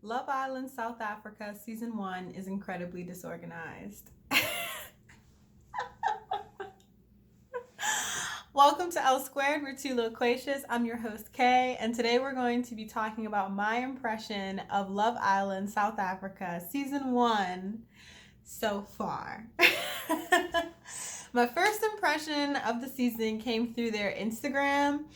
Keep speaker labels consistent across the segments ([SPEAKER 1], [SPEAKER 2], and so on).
[SPEAKER 1] Love Island South Africa Season 1 is incredibly disorganized. Welcome to L Squared, we're two loquacious. I'm your host Kay, and today we're going to be talking about my impression of Love Island South Africa Season 1 so far. My first impression of the season came through their Instagram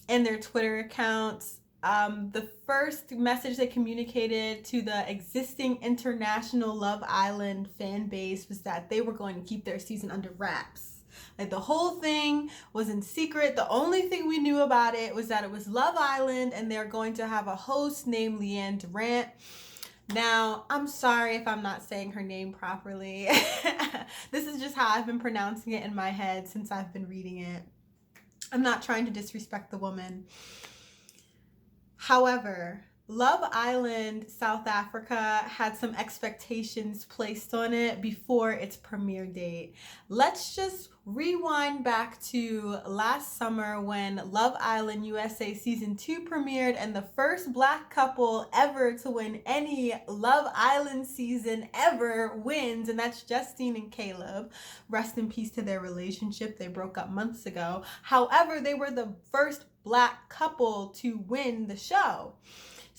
[SPEAKER 1] and their Twitter accounts. The first message they communicated to the existing international Love Island fan base was that they were going to keep their season under wraps. Like the whole thing was in secret. The only thing we knew about it was that it was Love Island and they're going to have a host named Leanne Durant. Now, I'm sorry if I'm not saying her name properly. This is just how I've been pronouncing it in my head since I've been reading it. I'm not trying to disrespect the woman. However, Love Island South Africa had some expectations placed on it before its premiere date. Let's just rewind back to last summer when Love Island USA Season 2 premiered and the first Black couple ever to win any Love Island season ever wins, and that's Justine and Caleb. Rest in peace to their relationship. They broke up months ago. However, they were the first Black couple to win the show.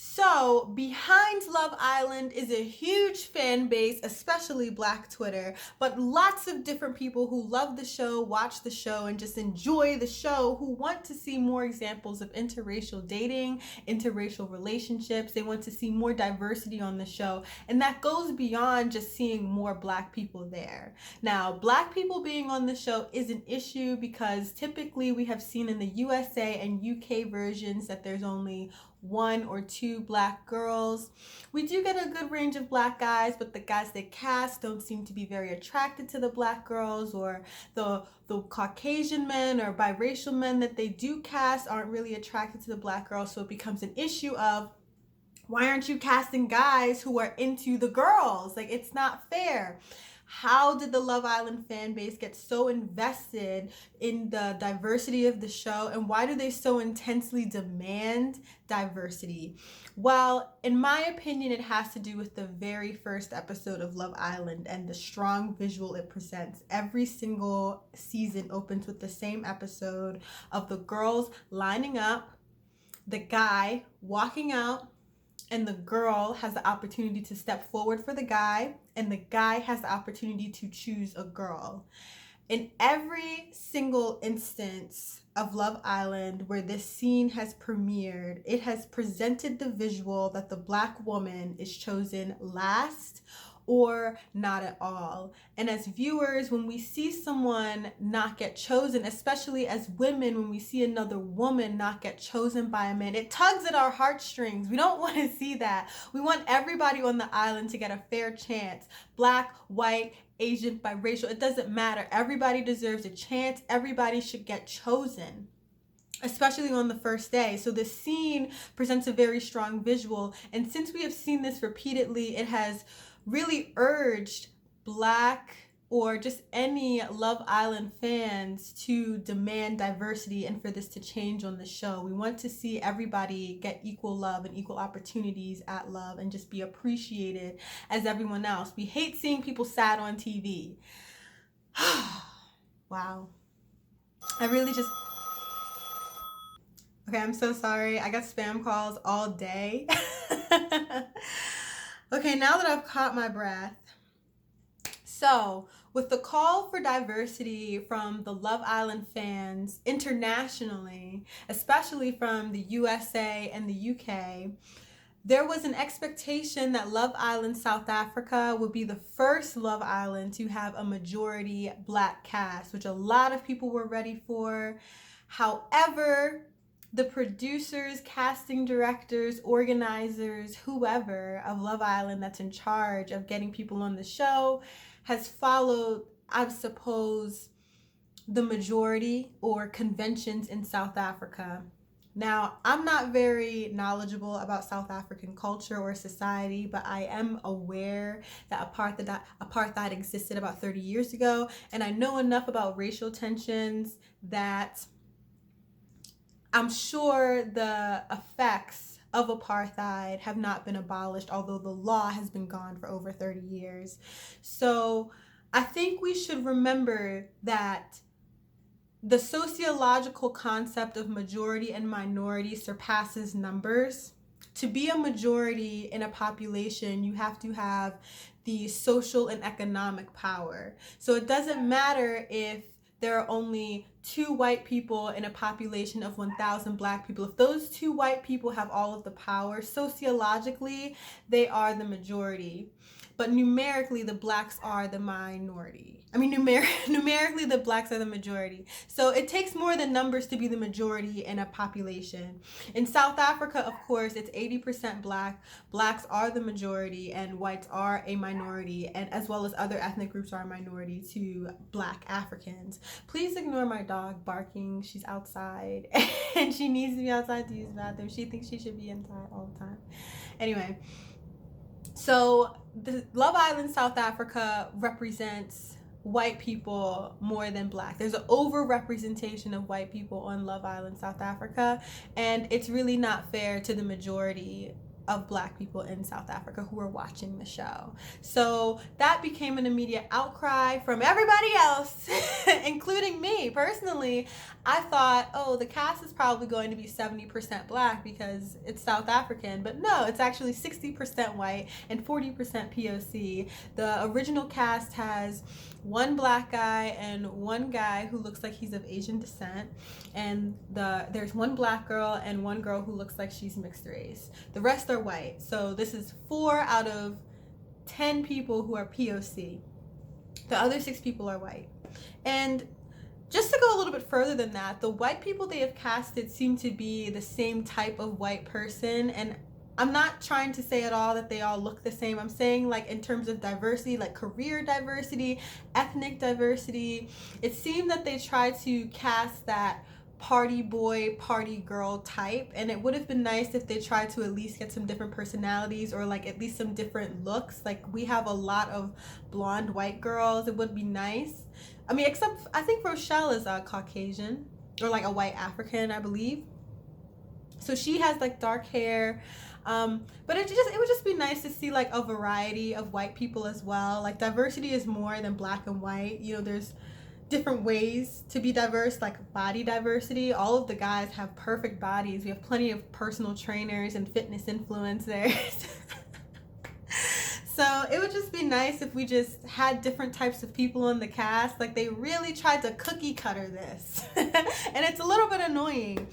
[SPEAKER 1] So behind Love Island is a huge fan base, especially Black Twitter, but lots of different people who love the show, watch the show, and just enjoy the show, who want to see more examples of interracial dating, interracial relationships. They want to see more diversity on the show, and that goes beyond just seeing more Black people there. Now, Black people being on the show is an issue because typically we have seen in the USA and UK versions that there's only one or two Black girls. We do get a good range of Black guys, but the guys they cast don't seem to be very attracted to the Black girls, or the Caucasian men or biracial men that they do cast aren't really attracted to the Black girls. So it becomes an issue of, why aren't you casting guys who are into the girls? Like, it's not fair. How did the Love Island fan base get so invested in the diversity of the show, and why do they so intensely demand diversity? Well, in my opinion, it has to do with the very first episode of Love Island and the strong visual it presents. Every single season opens with the same episode of the girls lining up, the guy walking out, and the girl has the opportunity to step forward for the guy, and the guy has the opportunity to choose a girl. In every single instance of Love Island where this scene has premiered, it has presented the visual that the Black woman is chosen last or not at all. And as viewers, when we see someone not get chosen, especially as women, when we see another woman not get chosen by a man, it tugs at our heartstrings. We don't want to see that. We want everybody on the island to get a fair chance. Black, white, Asian, biracial, it doesn't matter. Everybody deserves a chance. Everybody should get chosen, especially on the first day. So the scene presents a very strong visual. And since we have seen this repeatedly, it has really urged Black or just any Love Island fans to demand diversity and for this to change on the show. We want to see everybody get equal love and equal opportunities at love and just be appreciated as everyone else. We hate seeing people sad on TV. Wow. I really just... Okay, I'm so sorry. I got spam calls all day. Okay, now that I've caught my breath. So, with the call for diversity from the Love Island fans internationally, especially from the USA and the UK, there was an expectation that Love Island South Africa would be the first Love Island to have a majority Black cast, which a lot of people were ready for. However, the producers, casting directors, organizers, whoever of Love Island that's in charge of getting people on the show has followed, I suppose, the majority or conventions in South Africa. Now, I'm not very knowledgeable about South African culture or society, but I am aware that apartheid existed about 30 years ago, and I know enough about racial tensions that I'm sure the effects of apartheid have not been abolished, although the law has been gone for over 30 years. So I think we should remember that the sociological concept of majority and minority surpasses numbers. To be a majority in a population, you have to have the social and economic power. So it doesn't matter if there are only 2 white people in a population of 1,000 black people. If those 2 white people have all of the power, sociologically, they are the majority. But numerically, the blacks are the minority. I mean, numerically, the blacks are the majority. So it takes more than numbers to be the majority in a population. In South Africa, of course, it's 80% black. Blacks are the majority, and whites are a minority, and as well as other ethnic groups are a minority to black Africans. Please ignore my dog barking. She's outside, and she needs to be outside to use the bathroom. She thinks she should be inside all the time. Anyway. So the Love Island South Africa represents white people more than black. There's an overrepresentation of white people on Love Island South Africa, and it's really not fair to the majority of black people in South Africa who were watching the show. So that became an immediate outcry from everybody else, including me. Personally, I thought, oh, the cast is probably going to be 70% black because it's South African, but no, it's actually 60% white and 40% POC. The original cast has 1 black guy and 1 guy who looks like he's of Asian descent, and there's 1 black girl and 1 girl who looks like she's mixed race. The rest are white. So this is 4 out of 10 people who are POC. The other 6 people are white. And just to go a little bit further than that, the white people they have casted seem to be the same type of white person, and I'm not trying to say at all that they all look the same. I'm saying, like, in terms of diversity, like career diversity, ethnic diversity, it seemed that they tried to cast that party boy, party girl type, and it would have been nice if they tried to at least get some different personalities or like at least some different looks. Like, we have a lot of blonde white girls. It would be nice. I mean, except I think Rochelle is a Caucasian or like a white African, I believe. So she has like dark hair. But it would just be nice to see like a variety of white people as well. Like, diversity is more than black and white. You know, there's different ways to be diverse, like body diversity. All of the guys have perfect bodies. We have plenty of personal trainers and fitness influencers. So it would just be nice if we just had different types of people in the cast. Like, they really tried to cookie cutter this. And it's a little bit annoying.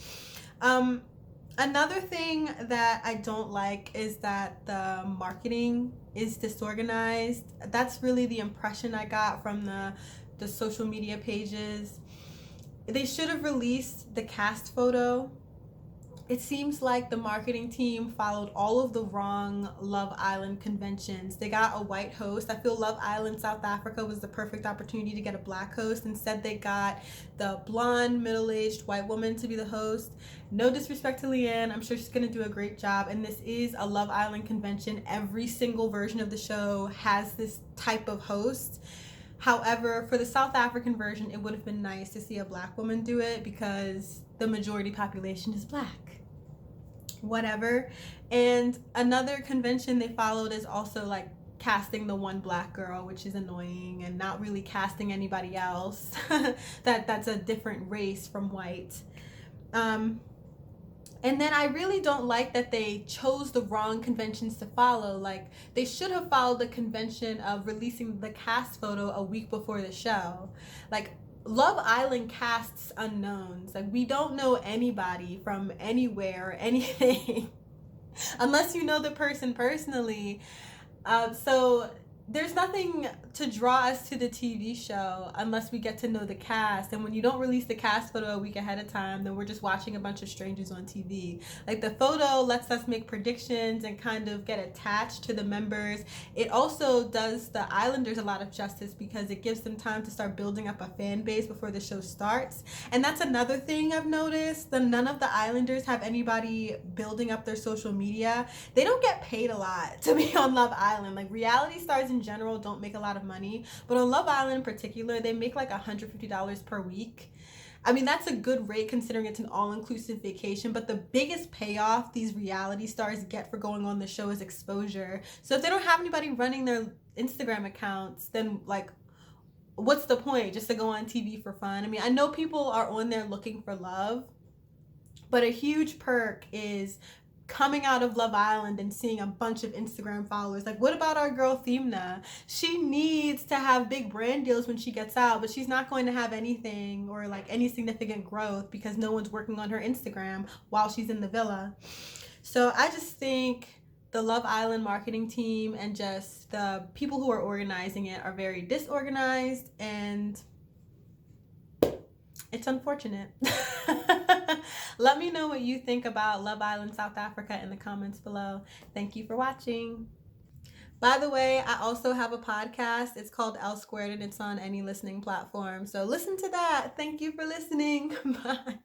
[SPEAKER 1] Another thing that I don't like is that the marketing is disorganized. That's really the impression I got from the social media pages. They should have released the cast photo. It seems like the marketing team followed all of the wrong Love Island conventions. They got a white host. I feel Love Island South Africa was the perfect opportunity to get a black host. Instead, they got the blonde, middle-aged white woman to be the host. No disrespect to Leanne. I'm sure she's going to do a great job. And this is a Love Island convention. Every single version of the show has this type of host. However, for the South African version, it would have been nice to see a black woman do it because the majority population is black. Whatever. And another convention they followed is also like casting the 1 black girl, which is annoying, and not really casting anybody else that's a different race from white. And then I really don't like that they chose the wrong conventions to follow. Like, they should have followed the convention of releasing the cast photo a week before the show. Like, Love Island casts unknowns. Like, we don't know anybody from anywhere or anything unless you know the person personally. So there's nothing to draw us to the TV show unless we get to know the cast. And when you don't release the cast photo a week ahead of time, then we're just watching a bunch of strangers on TV. Like, the photo lets us make predictions and kind of get attached to the members. It also does the Islanders a lot of justice because it gives them time to start building up a fan base before the show starts. And that's another thing I've noticed. None of the Islanders have anybody building up their social media. They don't get paid a lot to be on Love Island. Like, reality stars in general don't make a lot of money, but on Love Island in particular, they make like $150 per week. I mean, that's a good rate considering it's an all-inclusive vacation, but the biggest payoff these reality stars get for going on the show is exposure. So if they don't have anybody running their Instagram accounts, then like what's the point? Just to go on TV for fun? I mean, I know people are on there looking for love, but a huge perk is coming out of Love Island and seeing a bunch of Instagram followers. Like, what about our girl Themna? She needs to have big brand deals when she gets out, but she's not going to have anything or like any significant growth because no one's working on her Instagram while she's in the villa. So I just think the Love Island marketing team and just the people who are organizing it are very disorganized, and it's unfortunate. Let me know what you think about Love Island South Africa in the comments below. Thank you for watching. By the way, I also have a podcast. It's called L Squared, and it's on any listening platform. So listen to that. Thank you for listening. Bye.